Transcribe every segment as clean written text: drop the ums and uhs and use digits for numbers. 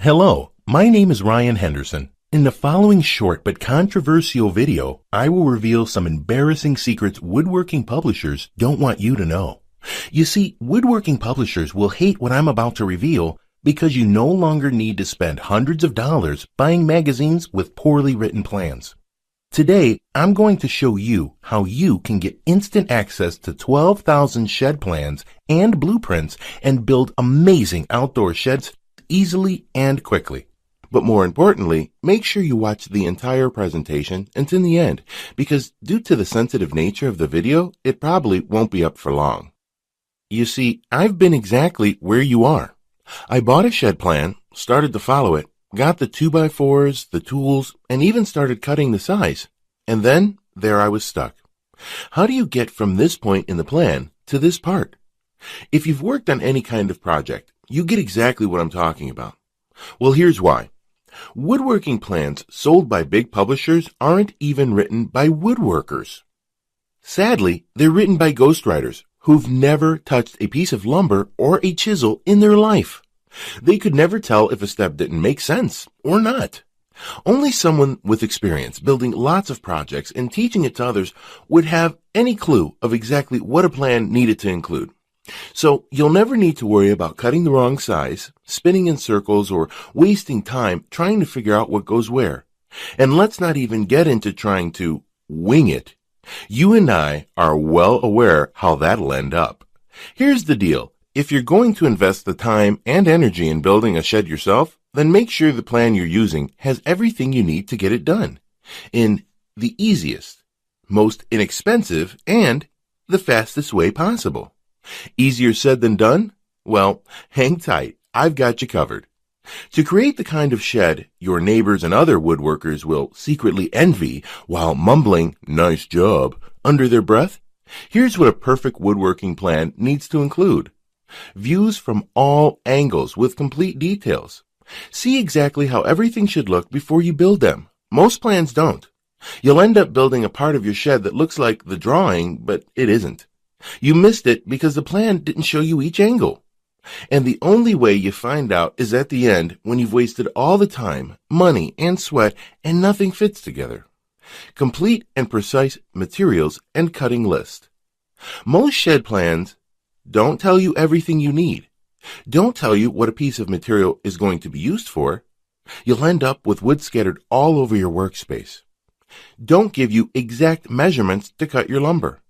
Hello, my name is Ryan Henderson. In the following short but controversial video, I will reveal some embarrassing secrets woodworking publishers don't want you to know. You see, woodworking publishers will hate what I'm about to reveal because you no longer need to spend hundreds of dollars buying magazines with poorly written plans. Today, I'm going to show you how you can get instant access to 12,000 shed plans and blueprints and build amazing outdoor sheds easily and quickly. But more importantly, make sure you watch the entire presentation until the end, because due to the sensitive nature of the video, it probably won't be up for long. You see, I've been exactly where you are. I bought a shed plan, started to follow it, got the 2x4s, the tools, and even started cutting the size. And then, there I was stuck. How do you get from this point in the plan to this part? If you've worked on any kind of project, you get exactly what I'm talking about. Well, here's why. Woodworking plans sold by big publishers aren't even written by woodworkers. Sadly, they're written by ghostwriters who've never touched a piece of lumber or a chisel in their life. They could never tell if a step didn't make sense or not. Only someone with experience building lots of projects and teaching it to others would have any clue of exactly what a plan needed to include. So you'll never need to worry about cutting the wrong size, spinning in circles, or wasting time trying to figure out what goes where. And let's not even get into trying to wing it. You and I are well aware how that'll end up. Here's the deal. If you're going to invest the time and energy in building a shed yourself, then make sure the plan you're using has everything you need to get it done in the easiest, most inexpensive, and the fastest way possible. Easier said than done? Well, hang tight. I've got you covered. To create the kind of shed your neighbors and other woodworkers will secretly envy while mumbling, "Nice job," under their breath, here's what a perfect woodworking plan needs to include. Views from all angles with complete details. See exactly how everything should look before you build them. Most plans don't. You'll end up building a part of your shed that looks like the drawing, but it isn't. You missed it because the plan didn't show you each angle. And the only way you find out is at the end when you've wasted all the time, money, and sweat and nothing fits together. Complete and precise materials and cutting list. Most shed plans don't tell you everything you need. Don't tell you what a piece of material is going to be used for. You'll end up with wood scattered all over your workspace. Don't give you exact measurements to cut your lumber.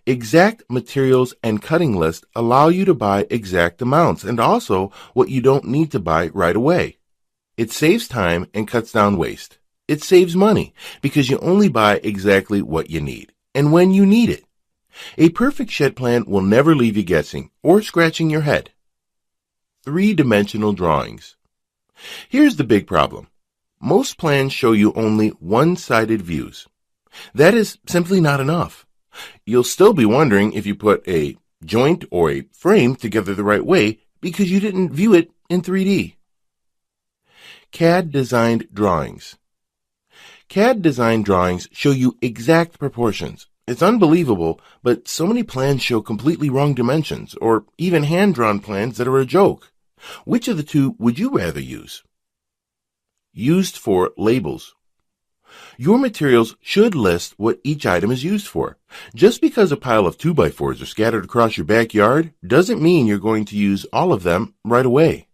Exact materials and cutting list allow you to buy exact amounts and also what you don't need to buy right away. It saves time and cuts down waste. It saves money because you only buy exactly what you need and when you need it. A perfect shed plan will never leave you guessing or scratching your head. 3-dimensional drawings. Here's the big problem. Most plans show you only one-sided views. That is simply not enough. You'll still be wondering if you put a joint or a frame together the right way because you didn't view it in 3D. CAD designed drawings. CAD designed drawings show you exact proportions. It's unbelievable, but so many plans show completely wrong dimensions or even hand-drawn plans that are a joke. Which of the two would you rather use? Used for labels. Your materials should list what each item is used for. Just because a pile of 2x4s are scattered across your backyard doesn't mean you're going to use all of them right away.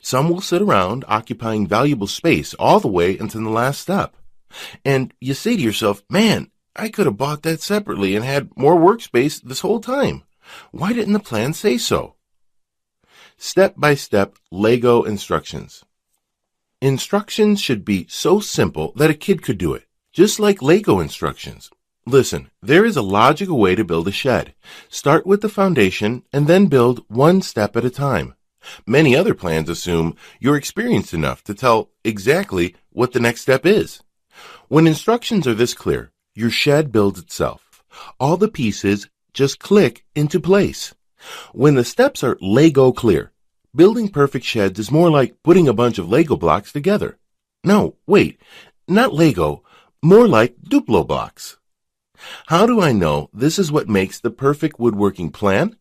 Some will sit around occupying valuable space all the way until the last step. And you say to yourself, man, I could have bought that separately and had more workspace this whole time. Why didn't the plan say so? Step-by-step Lego instructions. Instructions should be so simple that a kid could do it, just like Lego instructions. Listen, there is a logical way to build a shed. Start with the foundation and then build one step at a time. Many other plans assume you're experienced enough to tell exactly what the next step is. When instructions are this clear, your shed builds itself. All the pieces just click into place. When the steps are Lego clear, building perfect sheds is more like putting a bunch of Lego blocks together. No, wait, not Lego, more like Duplo blocks. How do I know this is what makes the perfect woodworking plan?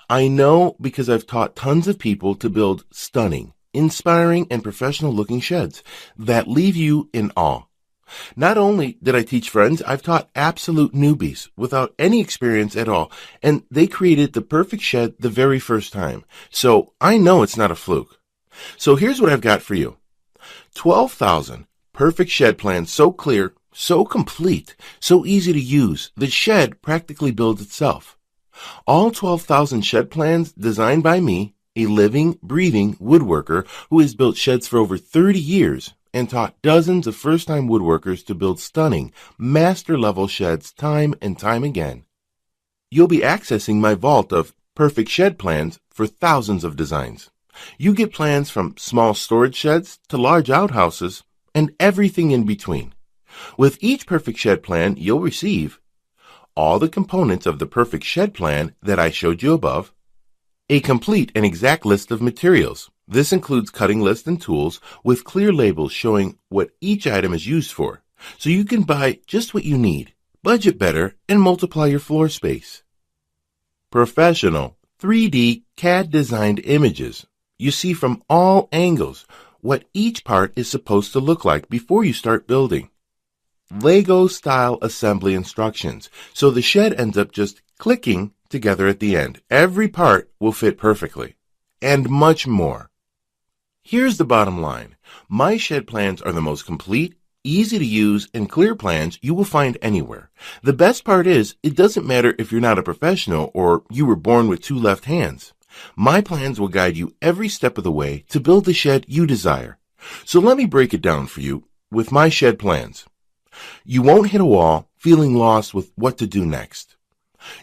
I know because I've taught tons of people to build stunning, inspiring, and professional-looking sheds that leave you in awe. Not only did I teach friends, I've taught absolute newbies without any experience at all, and they created the perfect shed the very first time. So I know it's not a fluke. So here's what I've got for you. 12,000 perfect shed plans, so clear, so complete, so easy to use, the shed practically builds itself. All 12,000 shed plans designed by me, a living, breathing woodworker who has built sheds for over 30 years and taught dozens of first-time woodworkers to build stunning, master-level sheds time and time again. You'll be accessing my vault of perfect shed plans for thousands of designs. You get plans from small storage sheds to large outhouses and everything in between. With each perfect shed plan, you'll receive all the components of the perfect shed plan that I showed you above, a complete and exact list of materials. This includes cutting lists and tools with clear labels showing what each item is used for, so you can buy just what you need, budget better, and multiply your floor space. Professional 3D CAD-designed images. You see from all angles what each part is supposed to look like before you start building. Lego-style assembly instructions, so the shed ends up just clicking together at the end. Every part will fit perfectly, and much more. Here's the bottom line. My shed plans are the most complete, easy to use, and clear plans you will find anywhere. The best part is, it doesn't matter if you're not a professional or you were born with two left hands. My plans will guide you every step of the way to build the shed you desire. So let me break it down for you with my shed plans. You won't hit a wall feeling lost with what to do next.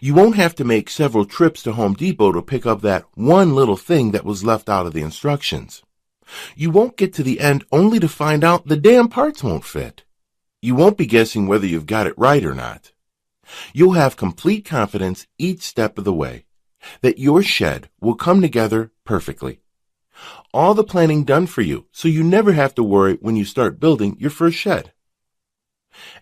You won't have to make several trips to Home Depot to pick up that one little thing that was left out of the instructions. You won't get to the end only to find out the damn parts won't fit. You won't be guessing whether you've got it right or not. You'll have complete confidence each step of the way that your shed will come together perfectly. All the planning done for you, so you never have to worry when you start building your first shed.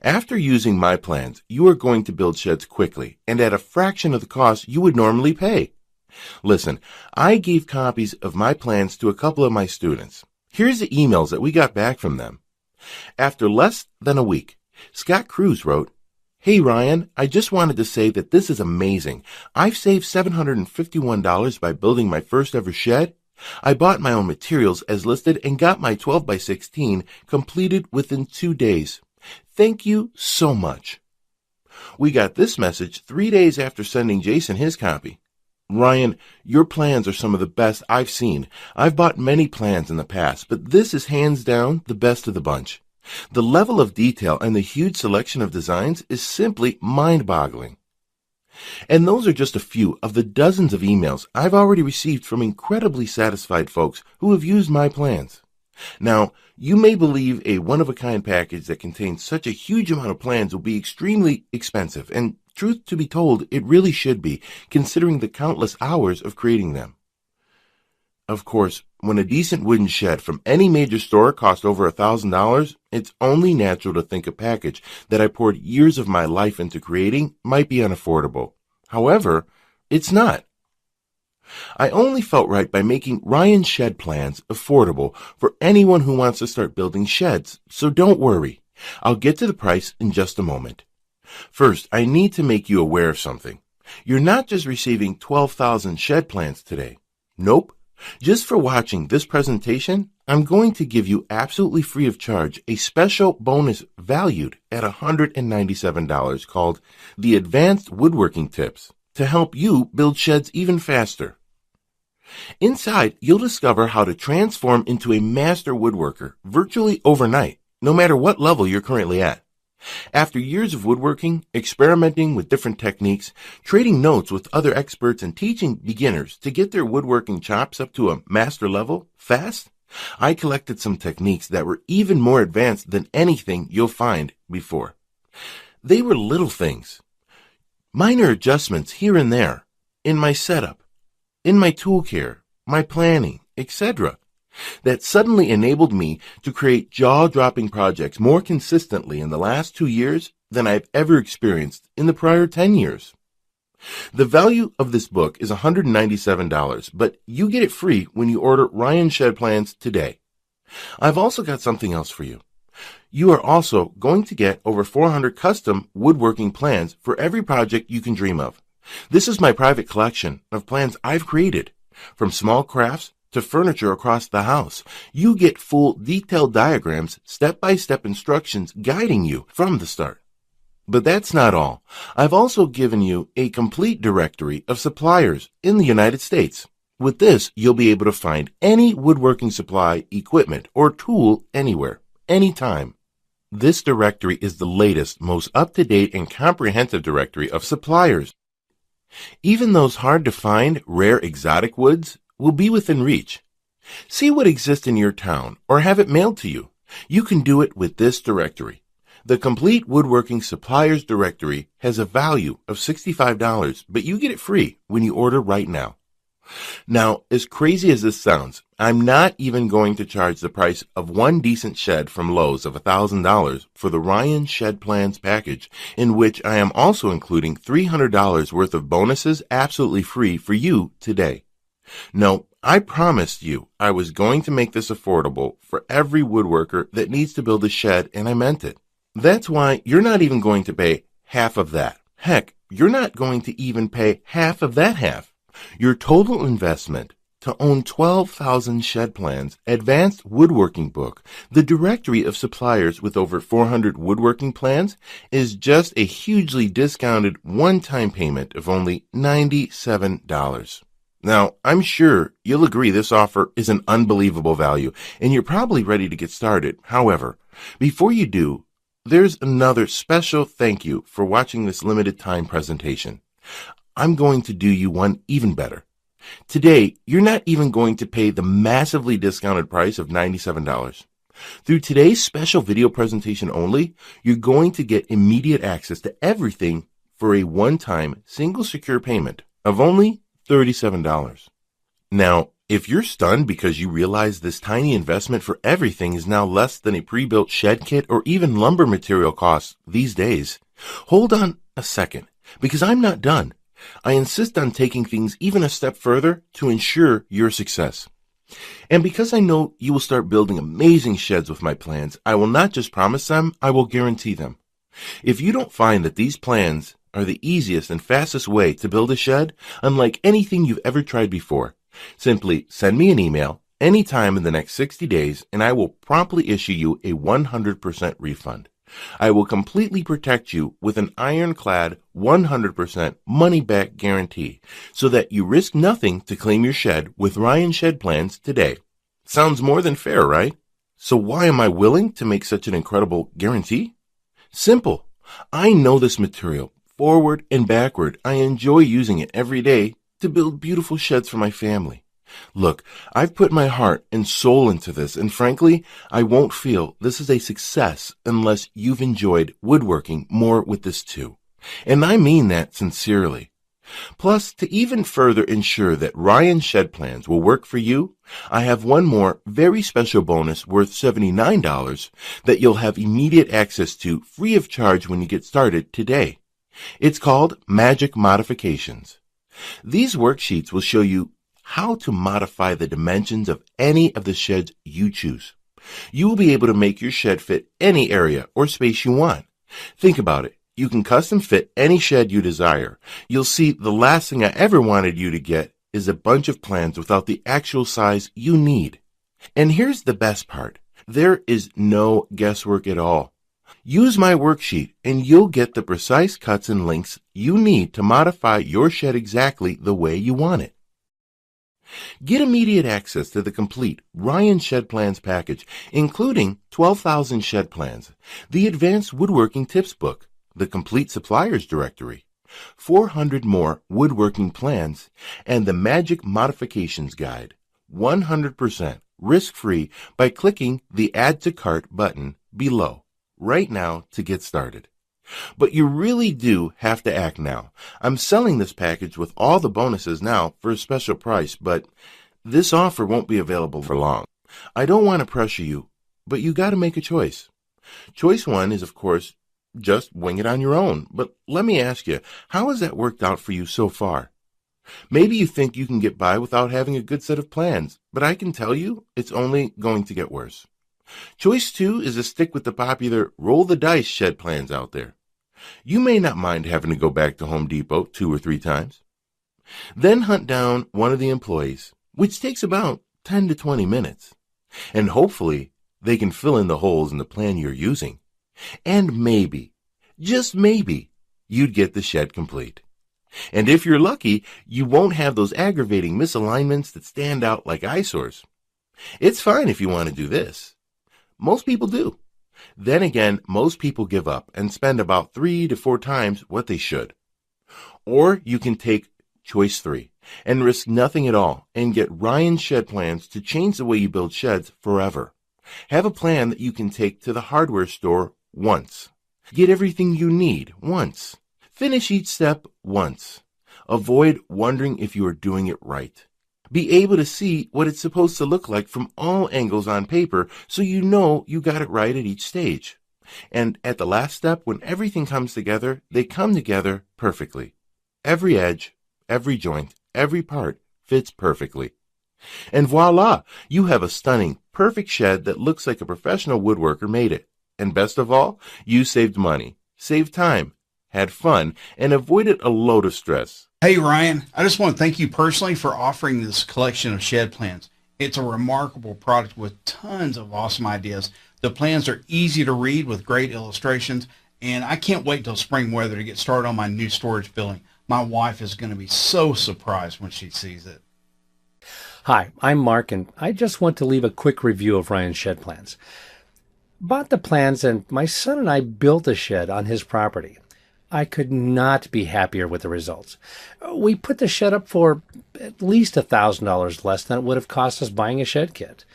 After using my plans, you are going to build sheds quickly and at a fraction of the cost you would normally pay. Listen, I gave copies of my plans to a couple of my students. Here's the emails that we got back from them. After less than a week, Scott Cruz wrote, "Hey Ryan, I just wanted to say that this is amazing. I've saved $751 by building my first ever shed. I bought my own materials as listed and got my 12 by 16 completed within 2 days. Thank you so much." We got this message 3 days after sending Jason his copy. "Ryan, your plans are some of the best I've seen. I've bought many plans in the past, but this is hands down the best of the bunch. The level of detail and the huge selection of designs is simply mind-boggling." And those are just a few of the dozens of emails I've already received from incredibly satisfied folks who have used my plans. Now, you may believe a one-of-a-kind package that contains such a huge amount of plans will be extremely expensive, and truth to be told, it really should be, considering the countless hours of creating them. Of course, when a decent wooden shed from any major store costs over $1,000, it's only natural to think a package that I poured years of my life into creating might be unaffordable. However, it's not. I only felt right by making Ryan's shed plans affordable for anyone who wants to start building sheds, so don't worry. I'll get to the price in just a moment. First, I need to make you aware of something. You're not just receiving 12,000 shed plans today. Nope. Just for watching this presentation, I'm going to give you absolutely free of charge a special bonus valued at $197 called the Advanced Woodworking Tips to help you build sheds even faster. Inside, you'll discover how to transform into a master woodworker virtually overnight, no matter what level you're currently at. After years of woodworking, experimenting with different techniques, trading notes with other experts, and teaching beginners to get their woodworking chops up to a master level fast, I collected some techniques that were even more advanced than anything you'll find before. They were little things, minor adjustments here and there, in my setup, in my tool care, my planning, etc., that suddenly enabled me to create jaw-dropping projects more consistently in the last 2 years than I've ever experienced in the prior 10 years. The value of this book is $197, but you get it free when you order Ryan Shed Plans today. I've also got something else for you. You are also going to get over 400 custom woodworking plans for every project you can dream of. This is my private collection of plans I've created. From small crafts to furniture across the house, you get full detailed diagrams, step-by-step instructions guiding you from the start. But that's not all. I've also given you a complete directory of suppliers in the United States. With this, you'll be able to find any woodworking supply, equipment, or tool anywhere, anytime. This directory is the latest, most up-to-date, and comprehensive directory of suppliers. Even those hard-to-find, rare exotic woods will be within reach. See what exists in your town or have it mailed to you. You can do it with this directory. The Complete Woodworking Suppliers Directory has a value of $65, but you get it free when you order right now. Now, as crazy as this sounds, I'm not even going to charge the price of one decent shed from Lowe's of $1,000 for the Ryan Shed Plans package, in which I am also including $300 worth of bonuses absolutely free for you today. No, I promised you I was going to make this affordable for every woodworker that needs to build a shed, and I meant it. That's why you're not even going to pay half of that. Heck, you're not going to even pay half of that half. Your total investment to own 12,000 shed plans, advanced woodworking book, the directory of suppliers with over 400 woodworking plans, is just a hugely discounted one-time payment of only $97. Now, I'm sure you'll agree this offer is an unbelievable value, and you're probably ready to get started. However, before you do, there's another special thank you for watching this limited time presentation. I'm going to do you one even better. Today, you're not even going to pay the massively discounted price of $97. Through today's special video presentation only, you're going to get immediate access to everything for a one-time single secure payment of only $37. Now, if you're stunned because you realize this tiny investment for everything is now less than a pre-built shed kit or even lumber material costs these days, hold on a second, because I'm not done. I insist on taking things even a step further to ensure your success. And because I know you will start building amazing sheds with my plans, I will not just promise them, I will guarantee them. If you don't find that these plans are the easiest and fastest way to build a shed, unlike anything you've ever tried before, simply send me an email anytime in the next 60 days and I will promptly issue you a 100% refund. I will completely protect you with an ironclad 100% money-back guarantee so that you risk nothing to claim your shed with Ryan Shed Plans today. Sounds more than fair, right? So why am I willing to make such an incredible guarantee? Simple. I know this material forward and backward. I enjoy using it every day to build beautiful sheds for my family. Look, I've put my heart and soul into this, and frankly, I won't feel this is a success unless you've enjoyed woodworking more with this too. And I mean that sincerely. Plus, to even further ensure that Ryan Shed Plans will work for you, I have one more very special bonus worth $79 that you'll have immediate access to free of charge when you get started today. It's called Magic Modifications. These worksheets will show you how to modify the dimensions of any of the sheds you choose. You will be able to make your shed fit any area or space you want. Think about it. You can custom fit any shed you desire. You'll see the last thing I ever wanted you to get is a bunch of plans without the actual size you need. And here's the best part. There is no guesswork at all. Use my worksheet and you'll get the precise cuts and lengths you need to modify your shed exactly the way you want it. Get immediate access to the complete Ryan Shed Plans package, including 12,000 shed plans, the Advanced Woodworking Tips book, the Complete Suppliers Directory, 400 more woodworking plans, and the Magic Modifications Guide, 100% risk-free by clicking the Add to Cart button below right now to get started. But you really do have to act now. I'm selling this package with all the bonuses now for a special price, but this offer won't be available for long. I don't want to pressure you, but you got to make a choice. Choice one is, of course, just wing it on your own. But let me ask you, how has that worked out for you so far? Maybe you think you can get by without having a good set of plans, but I can tell you it's only going to get worse. Choice 2 is to stick with the popular roll the dice shed plans out there. You may not mind having to go back to Home Depot 2 or 3 times. Then hunt down one of the employees, which takes about 10 to 20 minutes. And hopefully they can fill in the holes in the plan you're using. And maybe, just maybe, you'd get the shed complete. And if you're lucky, you won't have those aggravating misalignments that stand out like eyesores. It's fine if you want to do this. Most people do. Then again, most people give up and spend about 3 to 4 times what they should. Or you can take choice 3 and risk nothing at all and get Ryan's shed plans to change the way you build sheds forever. Have a plan that you can take to the hardware store once. Get everything you need once. Finish each step once. Avoid wondering if you are doing it right. Be able to see what it's supposed to look like from all angles on paper so you know you got it right at each stage. And at the last step, when everything comes together, they come together perfectly. Every edge, every joint, every part fits perfectly. And voila, you have a stunning, perfect shed that looks like a professional woodworker made it. And best of all, you saved money, saved time, had fun, and avoided a load of stress. Hey Ryan, I just want to thank you personally for offering this collection of shed plans. It's a remarkable product with tons of awesome ideas. The plans are easy to read with great illustrations, and I can't wait till spring weather to get started on my new storage building. My wife is going to be so surprised when she sees it. Hi, I'm Mark, and I just want to leave a quick review of Ryan's shed plans. Bought the plans, and my son and I built a shed on his property. I could not be happier with the results. We put the shed up for at least $1,000 less than it would have cost us buying a shed kit.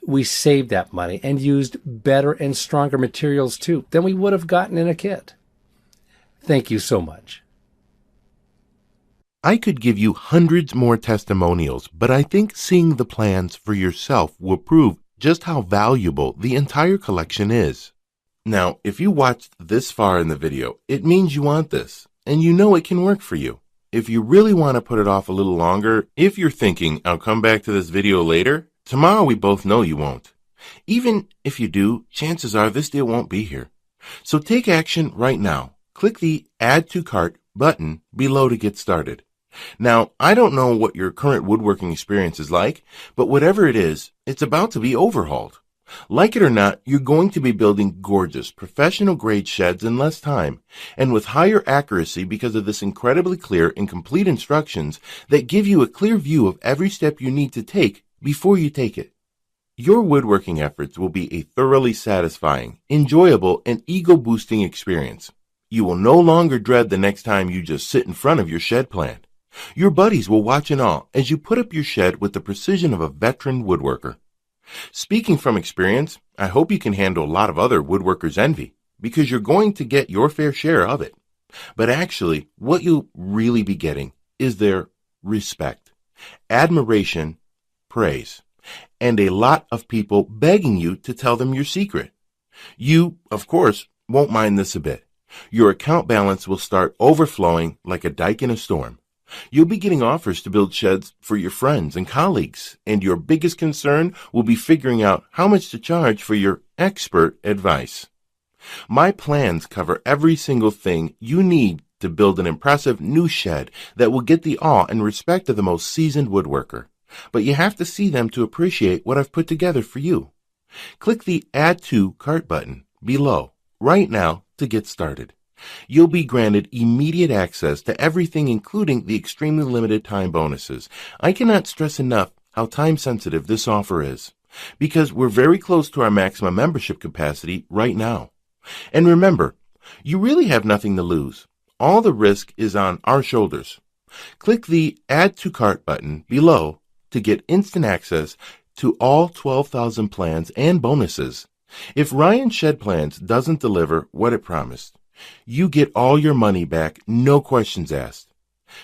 We saved that money and used better and stronger materials too than we would have gotten in a kit. Thank you so much. I could give you hundreds more testimonials, but I think seeing the plans for yourself will prove just how valuable the entire collection is. Now, if you watched this far in the video, it means you want this, and you know it can work for you. If you really want to put it off a little longer, if you're thinking, I'll come back to this video later, tomorrow we both know you won't. Even if you do, chances are this deal won't be here. So take action right now. Click the Add to Cart button below to get started. Now, I don't know what your current woodworking experience is like, but whatever it is, it's about to be overhauled. Like it or not, you're going to be building gorgeous, professional-grade sheds in less time, and with higher accuracy because of this incredibly clear and complete instructions that give you a clear view of every step you need to take before you take it. Your woodworking efforts will be a thoroughly satisfying, enjoyable, and ego-boosting experience. You will no longer dread the next time you just sit in front of your shed plan. Your buddies will watch in awe as you put up your shed with the precision of a veteran woodworker. Speaking from experience, I hope you can handle a lot of other woodworkers' envy, because you're going to get your fair share of it. But actually, what you'll really be getting is their respect, admiration, praise, and a lot of people begging you to tell them your secret. You, of course, won't mind this a bit. Your account balance will start overflowing like a dike in a storm. You'll be getting offers to build sheds for your friends and colleagues, and your biggest concern will be figuring out how much to charge for your expert advice. My plans cover every single thing you need to build an impressive new shed that will get the awe and respect of the most seasoned woodworker. But you have to see them to appreciate what I've put together for you. Click the Add to Cart button below right now to get started. You'll be granted immediate access to everything, including the extremely limited time bonuses. I cannot stress enough how time-sensitive this offer is, because we're very close to our maximum membership capacity right now. And remember, you really have nothing to lose. All the risk is on our shoulders. Click the Add to Cart button below to get instant access to all 12,000 plans and bonuses. If Ryan Shed Plans doesn't deliver what it promised, you get all your money back, no questions asked.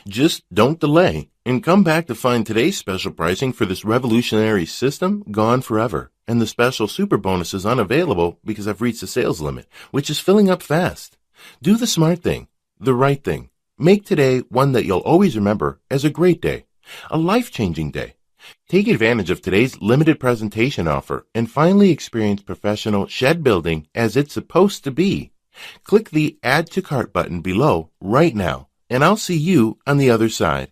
Just don't delay and come back to find today's special pricing for this revolutionary system gone forever. and the special super bonus is unavailable because I've reached the sales limit, which is filling up fast. Do the smart thing, the right thing. Make today one that you'll always remember as a great day, a life-changing day. Take advantage of today's limited presentation offer and finally experience professional shed building as it's supposed to be. Click the Add to Cart button below right now, and I'll see you on the other side.